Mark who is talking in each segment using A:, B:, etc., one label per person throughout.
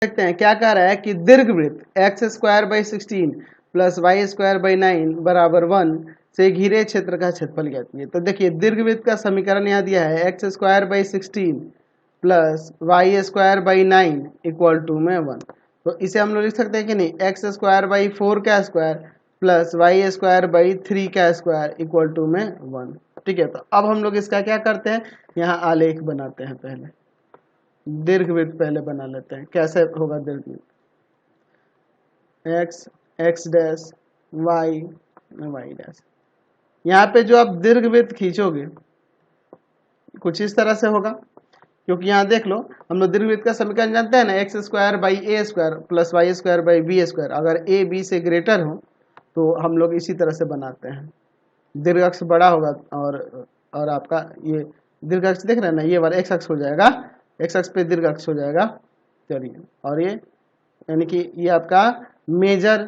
A: देखते हैं क्या कह रहा है कि दीर्घवृत्त X square by 16 plus Y square by 9 बराबर 1 से घिरे क्षेत्र का क्षेत्रफल ज्ञात कीजिए। तो देखिए दीर्घवृत्त का समीकरण यहाँ दिया है X square by 16 plus Y square by 9 equal to में 1। तो इसे हम लोग लिख सकते हैं कि नहीं, एक्स स्क्वायर बाई 4 का square plus Y square by 3 का स्क्वायर इक्वल टू में 1। ठीक है, तो अब हम लोग इसका क्या करते हैं, यहाँ आलेख बनाते हैं। पहले दीर्घवृत्त पहले बना लेते हैं। कैसे होगा दीर्घवृत्त, X X dash Y Y dash. यहाँ पे जो आप दीर्घवृत्त खींचोगे कुछ इस तरह से होगा, क्योंकि यहाँ देख लो हम लोग दीर्घवृत्त का समीकरण जानते हैं ना, X square by A square plus Y square by B square. अगर ए बी से ग्रेटर हो तो हम लोग इसी तरह से बनाते हैं। दीर्घ अक्ष बड़ा होगा और आपका ये दीर्घ अक्ष देख रहे हैं ना, ये वाला एक्स अक्ष हो जाएगा, एक्स अक्ष पे दीर्घ अक्ष हो जाएगा। चलिए, और ये यानी कि ये आपका मेजर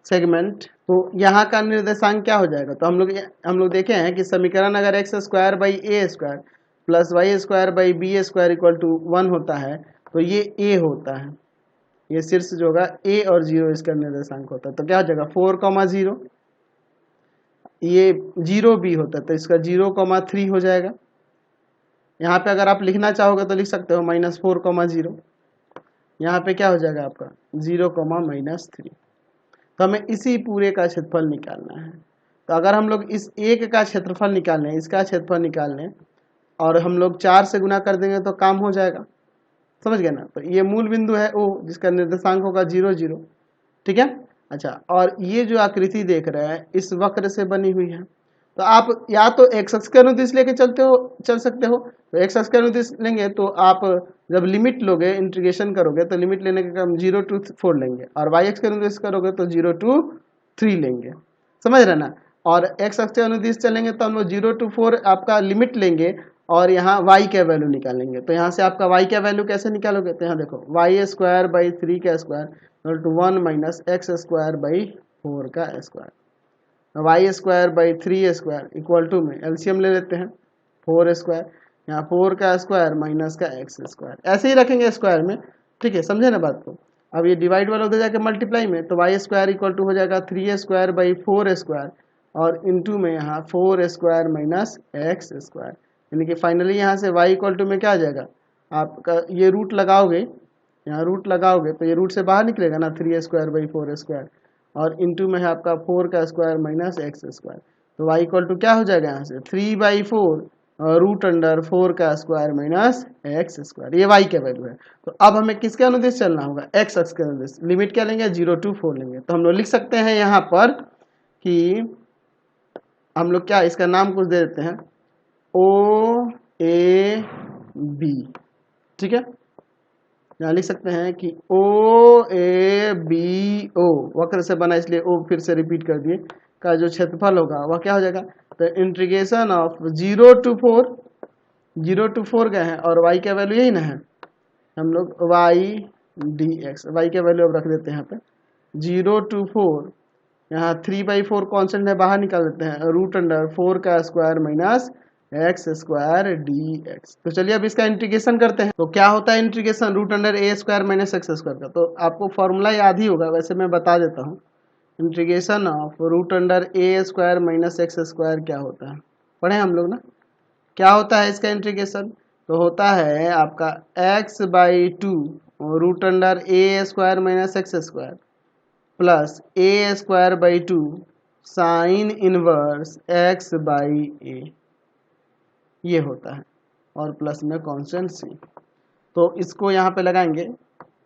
A: सेगमेंट। तो यहाँ का निर्देशांक क्या हो जाएगा, तो हम लोग देखे हैं कि समीकरण अगर X square by A square plus Y square by B square equal to 1 होता है, तो ये ए होता है। ये शीर्ष जो होगा ए और 0 इसका निर्देशांक होता है। तो क्या हो जाएगा 4,0, ये 0 भी होता है तो इसका 0,3 हो जाएगा। यहाँ पे अगर आप लिखना चाहोगे तो लिख सकते हो -4,0। यहाँ पे क्या हो जाएगा आपका 0,-3। तो हमें इसी पूरे का क्षेत्रफल निकालना है। तो अगर हम लोग इस एक का क्षेत्रफल निकाल लें, इसका क्षेत्रफल निकाल लें और हम लोग 4 से गुना कर देंगे तो काम हो जाएगा। समझ गए ना। तो ये मूल बिंदु है ओ, जिसका निर्देशांक होगा 0 0। ठीक है। अच्छा, और ये जो आकृति देख रहे हैं इस वक्र से बनी हुई है। तो आप या तो एक्स अक्ष के अनुदिश लेके चल सकते हो। तो एक्स अक्ष के अनुदिश लेंगे तो आप जब लिमिट लोगे, इंटीग्रेशन करोगे, तो लिमिट लेने के क्रम 0 to 4 लेंगे, और वाई अक्ष के अनुदिश करोगे तो 0 to 3 लेंगे। समझ रहे ना। और एक्स अक्ष के अनुदिश चलेंगे तो हम लोग 0 to 4 आपका लिमिट लेंगे और यहाँ y का वैल्यू निकालेंगे। तो यहाँ से आपका y का वैल्यू कैसे निकालोगे, तो यहाँ देखो वाई स्क्वायर बाई 3 का square to 1 minus x square by 4 का square, y square by 3 square equal to में एलसीएम ले लेते हैं 4 स्क्वायर, यहाँ 4 का स्क्वायर माइनस का एक्स स्क्वायर, ऐसे ही रखेंगे स्क्वायर में। ठीक है, समझे ना बात को। अब ये डिवाइड वाला उधर जाके मल्टीप्लाई में, तो वाई स्क्वायर इक्वल टू हो जाएगा 3 स्क्वायर बाई 4 स्क्वायर और इंटू में यहाँ 4 स्क्वायर माइनस एक्स स्क्वायर, यानी कि फाइनली यहाँ से y इक्वल टू में क्या आ जाएगा आपका, ये रूट लगाओगे, यहाँ रूट लगाओगे तो ये रूट से बाहर निकलेगा ना 3 स्क्वायर बाई 4 स्क्वायर और इंटू में है आपका 4 का स्क्वायर माइनस एक्स स्क्वायर। तो y इक्वल टू क्या हो जाएगा यहाँ से 3/4 रूट अंडर 4 का स्क्वायर माइनस एक्स स्क्वायर, ये y का वैल्यू है। तो अब हमें किसके अनुदिश चलना होगा, x अक्ष के अनुदिश। लिमिट क्या लेंगे 0 to 4 लेंगे। तो हम लोग लिख सकते हैं यहाँ पर कि हम लोग क्या इसका नाम कुछ दे देते हैं ओ ए बी। ठीक है, यहाँ लिख सकते हैं कि ओ ए बी ओ वक्र से बना इसलिए ओ फिर से रिपीट कर दिए का जो क्षेत्रफल होगा वह क्या हो जाएगा, तो इंटीग्रेशन ऑफ 0 to 4 गए हैं और y का वैल्यू यही ना है, हम लोग y dx, y का वैल्यू अब रख देते हैं यहाँ पे 0 to 4, यहाँ 3/4 कॉन्स्टेंट है बाहर निकाल देते हैं, रूट अंडर 4 का square minus x square D x. तो चलिए अब इसका इंटीग्रेशन करते हैं। तो क्या होता है integration, root under a square minus x square का। तो आपको फॉर्मूला याद ही होगा, वैसे मैं बता देता हूँ। Integration of root under a square minus x square क्या होता है, पढ़े हम लोग ना। क्या होता है इसका इंटीग्रेशन, तो होता है आपका x/2 root under a square minus x square plus a square by 2 sine inverse x by a, ये होता है, और प्लस में कॉन्स्टेंट सी। तो इसको यहाँ पे लगाएंगे,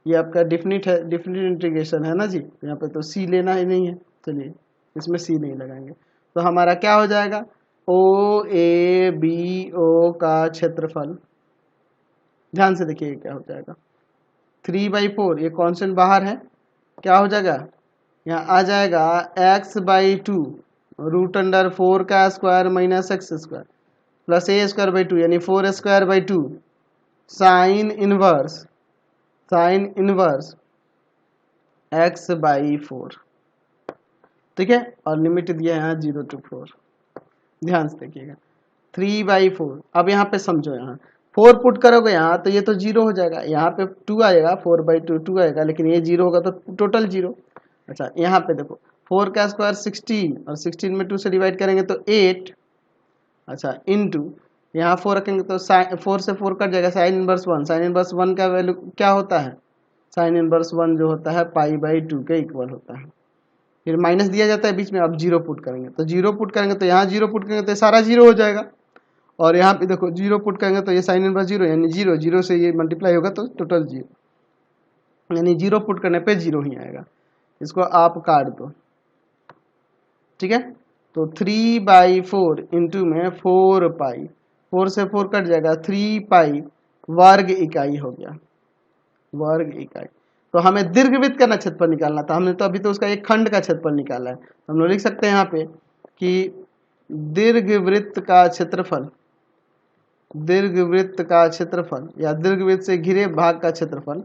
A: ये आपका डिफिनिट है, डिफिनिट इंटीग्रेशन है ना जी। तो यहाँ पे तो सी लेना ही नहीं है, चलिए इसमें सी नहीं लगाएंगे। तो हमारा क्या हो जाएगा ओ ए बी ओ का क्षेत्रफल, ध्यान से देखिए क्या हो जाएगा 3/4, ये कॉन्स्टेंट बाहर है, क्या हो जाएगा यहाँ आ जाएगा x/2 रूट अंडर 4 का square minus x square plus a square by 2 यानी 4 square by 2 sine inverse x/4। ठीक है, और लिमिट दिया है यहाँ 0 to 4, ध्यान से देखिएगा 3/4। अब यहाँ पे समझो, यहाँ 4 पुट करोगे यहाँ तो ये तो 0 हो जाएगा, यहाँ पे 2 आएगा, 4/2 2 आएगा, लेकिन ये 0 होगा तो टोटल 0। अच्छा यहाँ पे देखो 4 का स्क्वायर 16 और 16 में 2 से डिवाइड करेंगे तो 8। अच्छा इनटू यहाँ 4 रखेंगे तो 4 से 4 कट जाएगा, साइन इनवर्स 1। साइन इनवर्स 1 का वैल्यू क्या होता है, साइन इनवर्स 1 जो होता है π/2 के इक्वल होता है। फिर माइनस दिया जाता है बीच में, अब 0 पुट करेंगे तो 0 पुट करेंगे तो यहाँ 0 पुट करेंगे तो सारा 0 हो जाएगा, और यहाँ पे देखो 0 पुट करेंगे तो ये साइन इनवर्स 0 यानी 0, 0 से ये मल्टीप्लाई होगा तो टोटल 0, यानी 0 पुट करने पे 0 ही आएगा। इसको आप काट दो, ठीक है। तो 3/4 इंटू में 4π, 4 से 4 कट जाएगा, 3π वर्ग इकाई हो गया, वर्ग इकाई। तो हमें दीर्घवृत्त का क्षेत्रफल निकालना था, हमने तो अभी तो उसका एक खंड का क्षेत्रफल निकाला है। तो हम लोग लिख सकते हैं यहाँ पे कि दीर्घवृत्त का क्षेत्रफल, दीर्घवृत्त का क्षेत्रफल या दीर्घवृत्त से घिरे भाग का क्षेत्रफल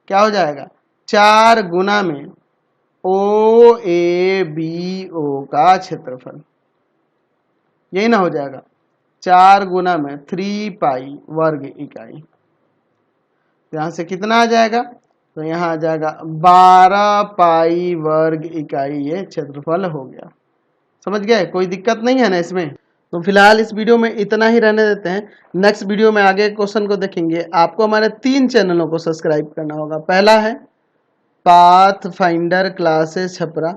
A: क्या हो जाएगा, 4 गुना में OABO का क्षेत्रफल, यही ना हो जाएगा, 4 गुना में 3π वर्ग इकाई। यहाँ से कितना आ जाएगा, तो यहाँ आ जाएगा 12π वर्ग इकाई, ये क्षेत्रफल हो गया। समझ गए, कोई दिक्कत नहीं है ना इसमें। तो फिलहाल इस वीडियो में इतना ही रहने देते हैं, नेक्स्ट वीडियो में आगे क्वेश्चन को देखेंगे। आपको हमारे 3 चैनलों को सब्सक्राइब करना होगा। पहला है pathfinder classes Chhapra,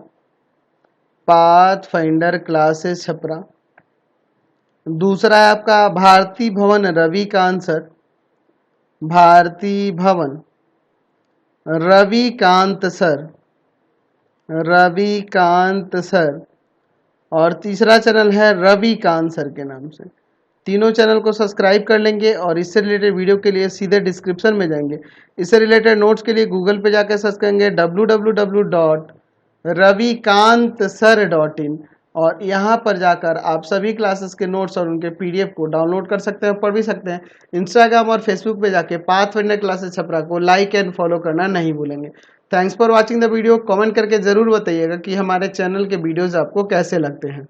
A: pathfinder classes Chhapra. दूसरा है आपका भारती भवन रविकांत सर, भारती भवन रविकांत सर, रविकांत सर। और तीसरा चैनल है रविकांत सर के नाम से। तीनों चैनल को सब्सक्राइब कर लेंगे और इससे रिलेटेड वीडियो के लिए सीधे डिस्क्रिप्शन में जाएंगे। इससे रिलेटेड नोट्स के लिए गूगल पे जाकर सर्च करेंगे www.ravikantsir.in, और यहाँ पर जाकर आप सभी क्लासेस के नोट्स और उनके PDF को डाउनलोड कर सकते हैं, पढ़ भी सकते हैं। इंस्टाग्राम और फेसबुक पे जाके पाथफाइंडर क्लासेस छपरा को लाइक एंड फॉलो करना नहीं भूलेंगे। Thanks for watching the video. Comment करके ज़रूर बताइएगा कि हमारे चैनल के वीडियोज़ आपको कैसे लगते हैं।